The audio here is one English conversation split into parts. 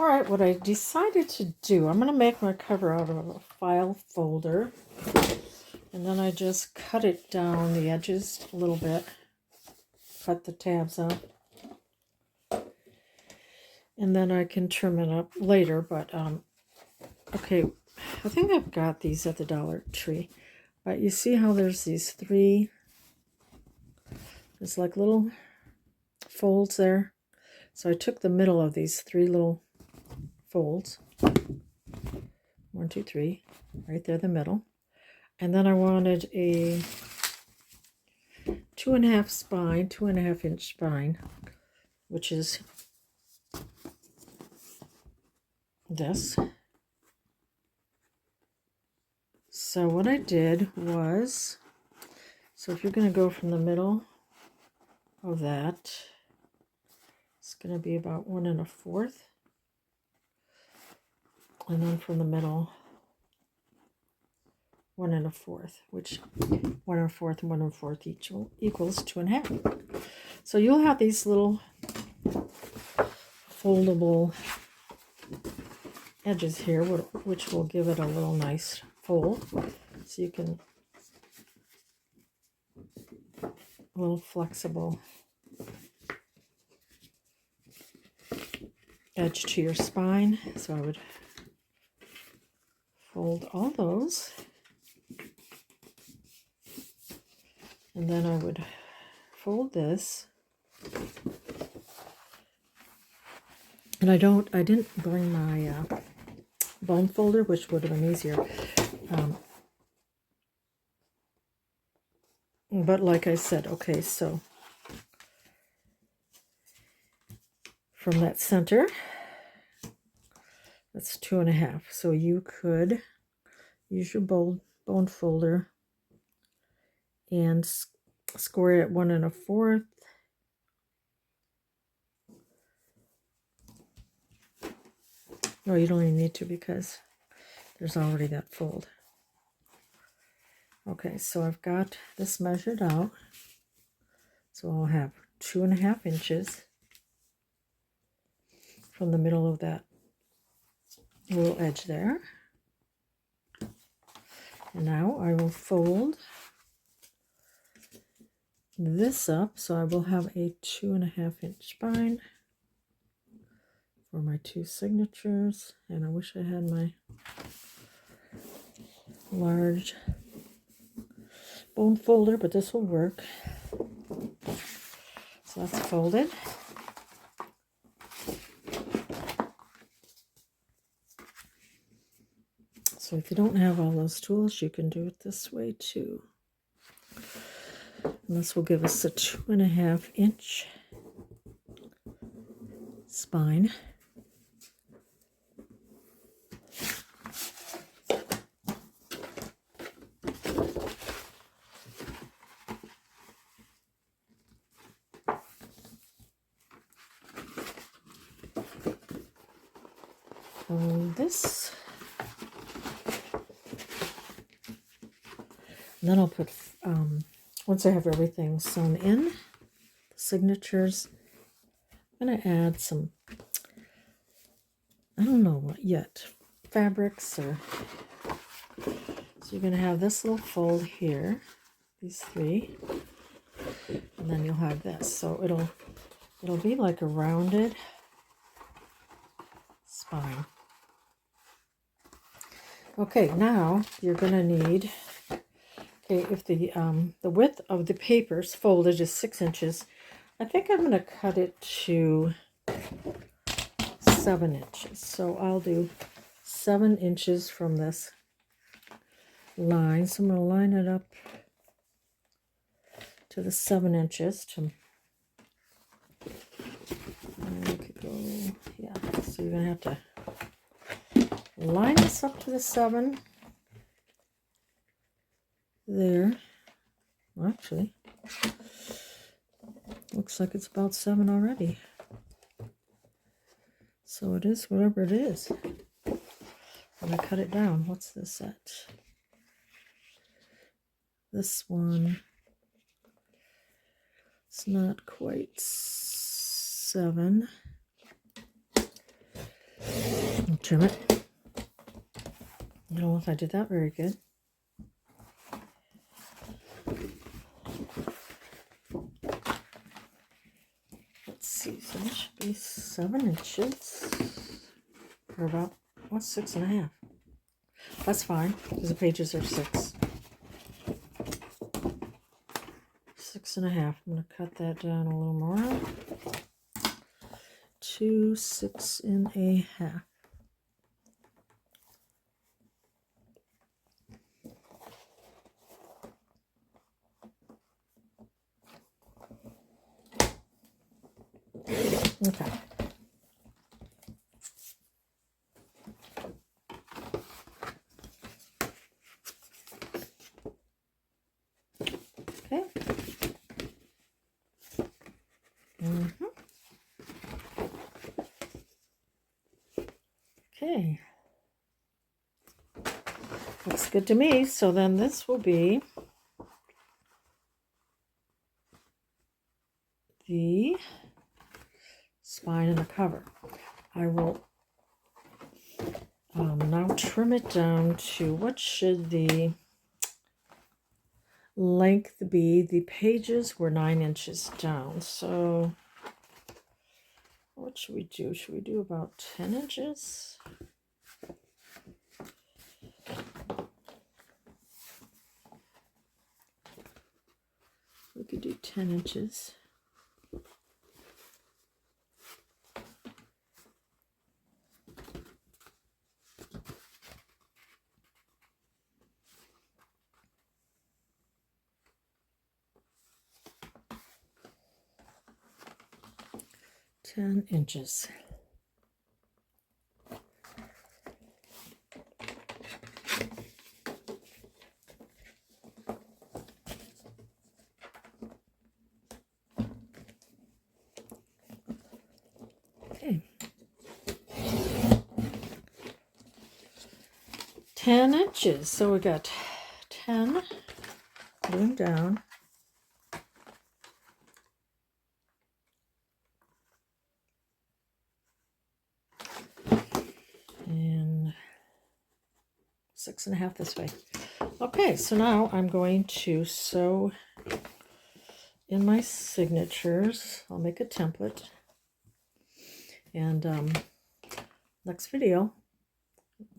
All right, what I decided to do, I'm going to make my cover out of a file folder. And then I just cut it down the edges a little bit. Cut the tabs out. And then I can trim it up later. But, okay, I think I've got these at the Dollar Tree. But you see how there's these three, there's like little folds there. So I took the middle of these three little folds. 1, 2, 3, right there, the middle. And then I wanted a 2.5 spine, 2.5 inch spine, which is this. So what I did was, so if you're going to go from the middle of that, it's going to be about 1 1/4. And then from the middle, 1 1/4, which 1 1/4 and 1 1/4 each equals 2.5. So you'll have these little foldable edges here, which will give it a little nice fold. So you can, a little flexible edge to your spine. So I would fold all those. And then I would fold this. And I didn't bring my bone folder, which would have been easier. But like I said, okay, so from that center, that's 2.5. So you could use your bone folder and score it at 1 1/4. No, you don't even need to because there's already that fold. Okay, so I've got this measured out. So I'll have 2.5 inches from the middle of that little edge there. And now I will fold this up, so I will have a 2.5 inch spine for my 2 signatures. And I wish I had my large bone folder, but this will work. So that's folded. So if you don't have all those tools, you can do it this way too. And this will give us a 2.5 inch spine. This, and then I'll put, once I have everything sewn in, the signatures, I'm going to add some, I don't know what yet, fabrics, or, so you're going to have this little fold here, these 3, and then you'll have this, so it'll be like a rounded spine. Okay, now you're going to need, okay, if the width of the paper's folded is 6 inches, I think I'm going to cut it to 7 inches. So I'll do 7 inches from this line. So I'm going to line it up to the 7 inches. I could go, yeah, so you're going to have to line this up to the 7 there. Well, actually, looks like it's about 7 already. So it is whatever it is. I'm going to cut it down. What's this at? This one, it's not quite 7. trim it. I don't know if I did that very good. Let's see, so that should be 7 inches. Or about, what's 6.5? That's fine, because the pages are 6. 6.5. I'm going to cut that down a little more. To 6.5. Okay. Okay. Okay. Looks good to me. So then this will be the spine and the cover. I will now trim it down to, what should the length be? The pages were 9 inches down, so what should we do? Should we do about 10 inches? We could do 10 inches. Ten inches. Okay. 10 inches. So we got 10 going down. And 6.5 this way. Okay, so now I'm going to sew in my signatures. I'll make a template. And next video,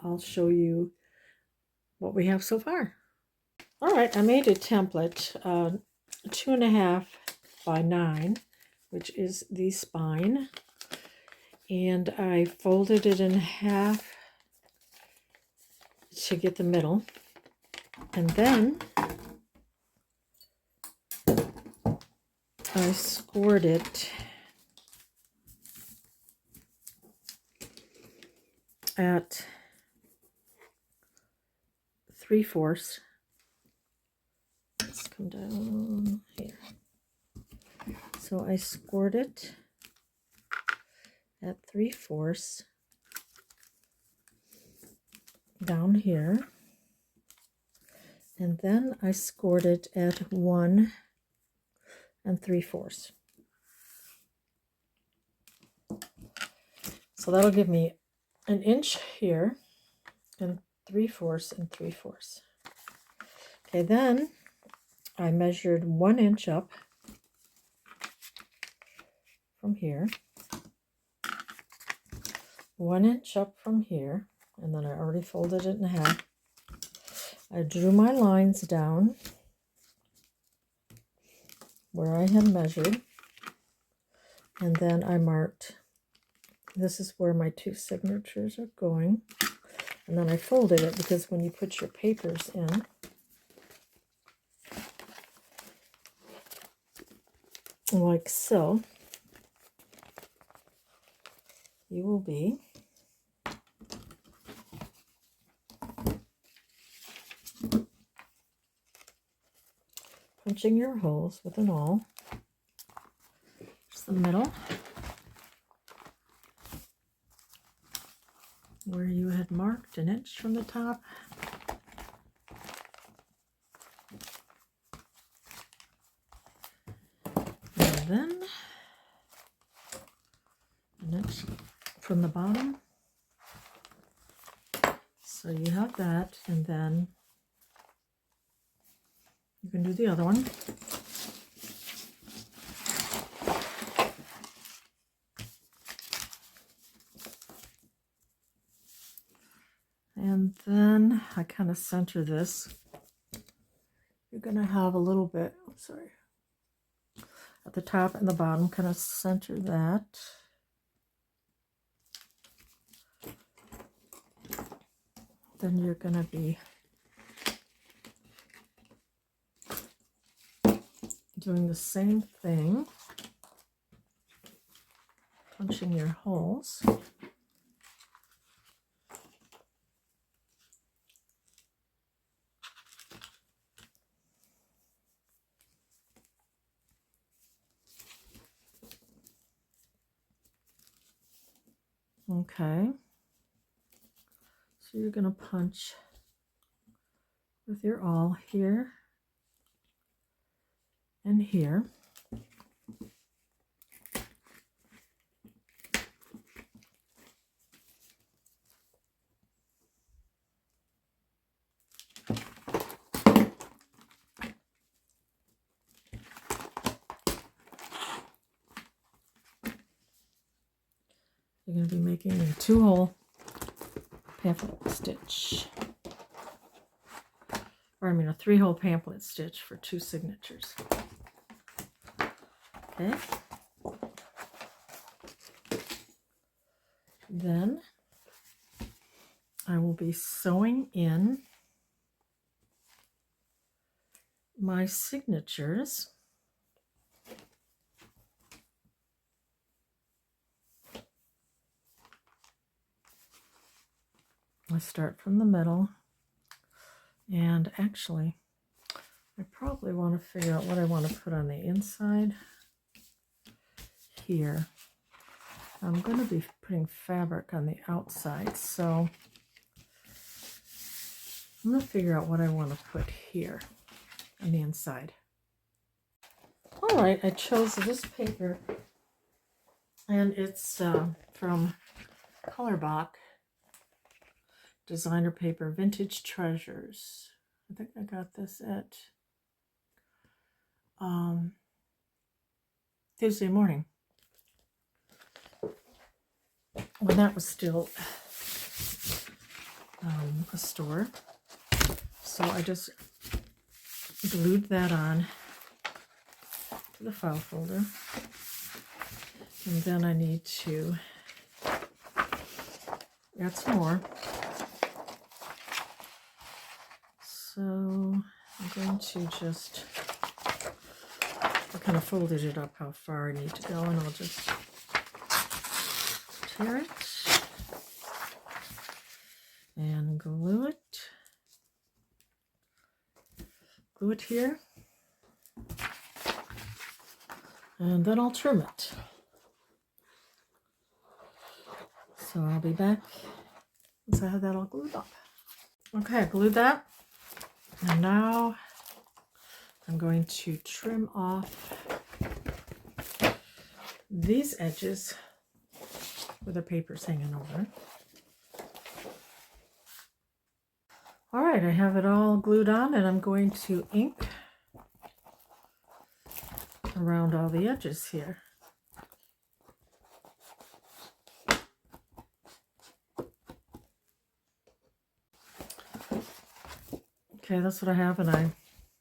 I'll show you what we have so far. All right, I made a template, 2.5 by 9, which is the spine. And I folded it in half to get the middle. And then I scored it at 3/4. Let's come down here. So I scored it at 3/4 down here. And then I scored it at 1 3/4. So that'll give me 1 inch here and 3/4 and 3/4. Okay, then I measured 1 inch up from here, 1 inch up from here, and then I already folded it in half. I drew my lines down where I had measured, and then I marked, this is where my 2 signatures are going, and then I folded it because when you put your papers in, like so, you will be punching your holes with an awl. Just the middle where you had marked 1 inch from the top. And then 1 inch from the bottom. So you have that, and then you can do the other one. And then I kind of center this. You're going to have a little bit, sorry, at the top and the bottom, kind of center that. Then you're going to be doing the same thing, punching your holes. Okay, so you're going to punch with your awl here and here. You're going to be making a 2-hole pamphlet stitch, or I mean a 3-hole pamphlet stitch for 2 signatures. Okay. Then I will be sewing in my signatures. I start from the middle, and actually I probably want to figure out what I want to put on the inside here. I'm going to be putting fabric on the outside, so I'm going to figure out what I want to put here on the inside. All right, I chose this paper, and it's from Colorbach Designer Paper Vintage Treasures. I think I got this at Tuesday morning, when that was still a store. So I just glued that on to the file folder, and then I need to add some more. So I'm going to just, I kind of folded it up how far I need to go, and I'll just tear it and glue it here, and then I'll trim it. So I'll be back once I have that all glued up. Okay, I glued that, and now I'm going to trim off these edges where the paper's hanging over. All right, I have it all glued on, and I'm going to ink around all the edges here. Okay, that's what I have, and I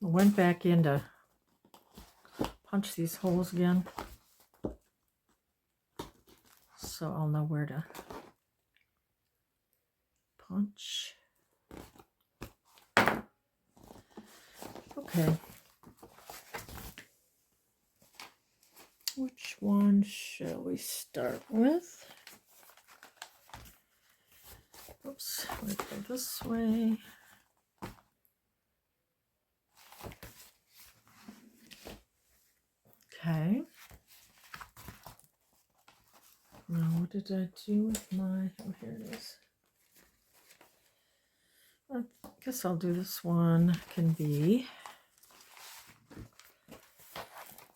went back in to punch these holes again, so I'll know where to punch. Okay. Which one shall we start with? Oops, let's go this way. Okay. Now, what did I do with my, oh, here it is. I guess I'll do this one, can be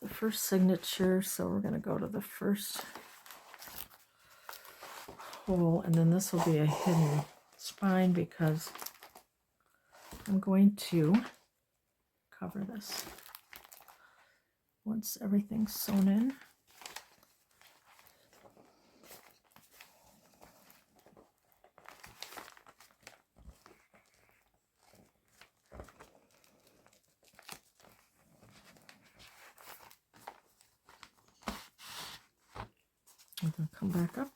the first signature, so we're going to go to the first hole, and then this will be a hidden spine because I'm going to cover this once everything's sewn in. I'm going to come back up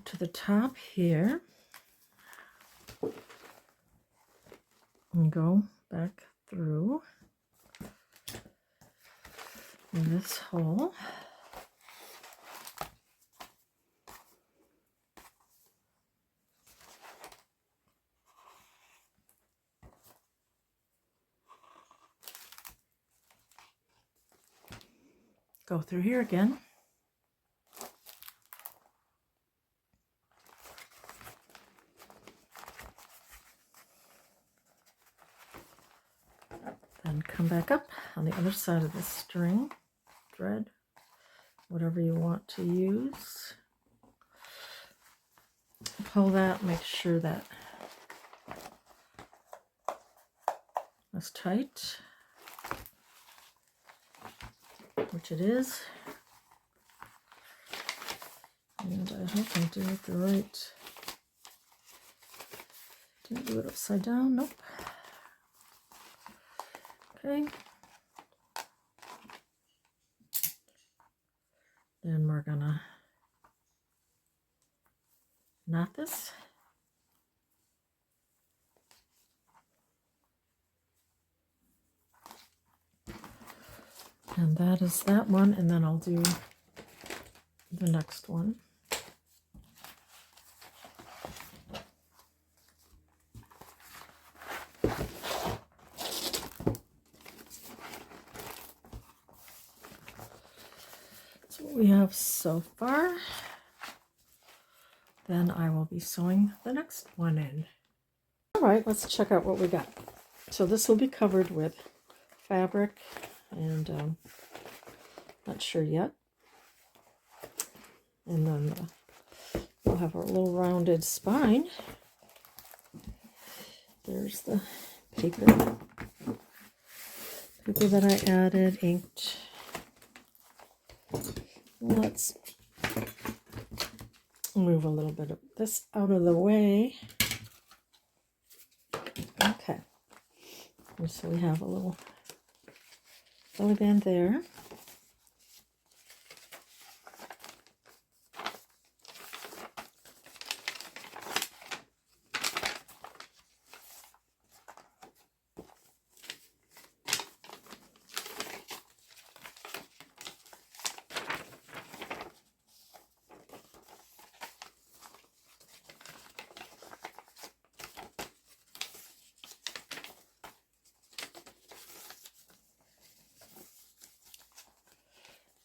to the top here and go back through this hole. Go through here again. Then come back up on the other side of the string, thread, whatever you want to use. Pull that, make sure that that's tight, which it is. And I hope I do it the right. Didn't do it upside down, nope. Okay. Then we're gonna knot this. And that is that one, and then I'll do the next one. That's what we have so far. Then I will be sewing the next one in. All right, let's check out what we got. So this will be covered with fabric and not sure yet. And then we'll have our little rounded spine. There's the paper that I added, inked. Let's move a little bit of this out of the way. Okay. And so we have a little belly band there.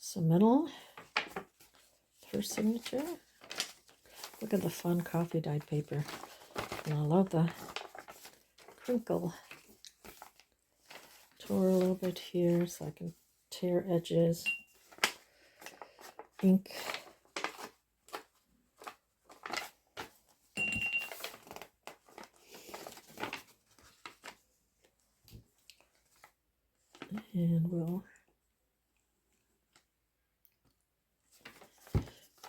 So middle, first signature. Look at the fun coffee dyed paper. And I love the crinkle. Tore a little bit here so I can tear edges. Ink. And we'll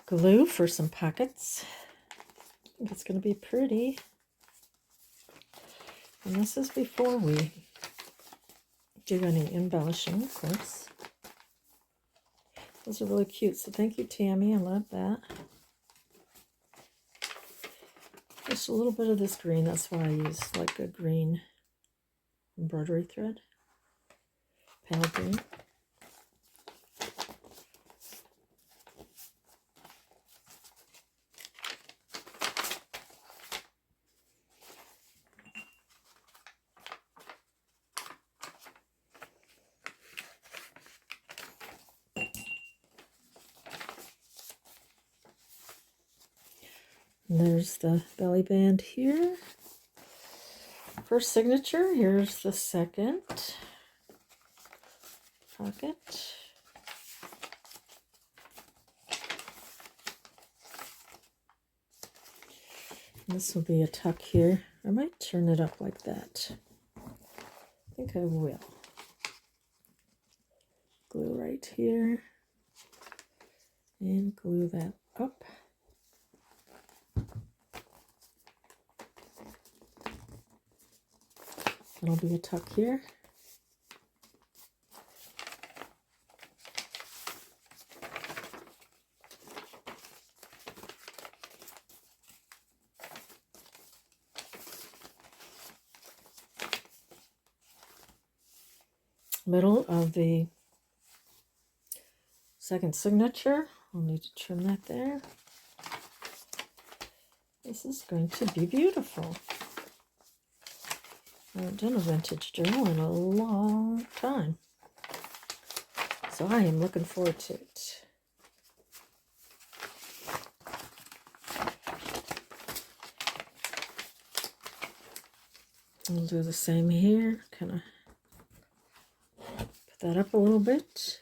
glue for some pockets. I think it's going to be pretty. And this is before we do any embellishing, of course. Those are really cute, so thank you, Tammy. I love that. Just a little bit of this green. That's why I use like a green embroidery thread. Pale green. And there's the belly band here. First signature. Here's the second pocket. This will be a tuck here. I might turn it up like that. I think I will. Glue right here and glue that up. It'll be a tuck here. Middle of the second signature. I'll need to trim that there. This is going to be beautiful. I haven't done a vintage journal in a long time, so I am looking forward to it. I'll do the same here, kind of put that up a little bit.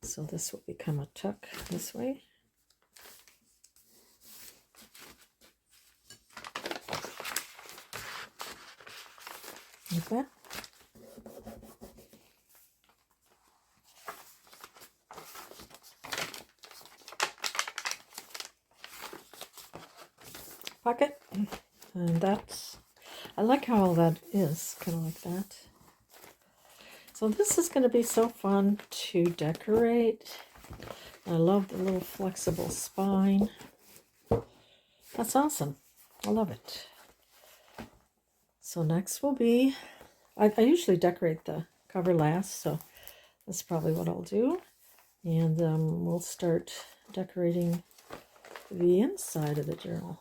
So this will become a tuck this way. Like that. Pocket. And that's, I like how all that is, kind of like that. So this is going to be so fun to decorate. I love the little flexible spine. That's awesome. I love it. So next will be, I usually decorate the cover last, so that's probably what I'll do. And we'll start decorating the inside of the journal.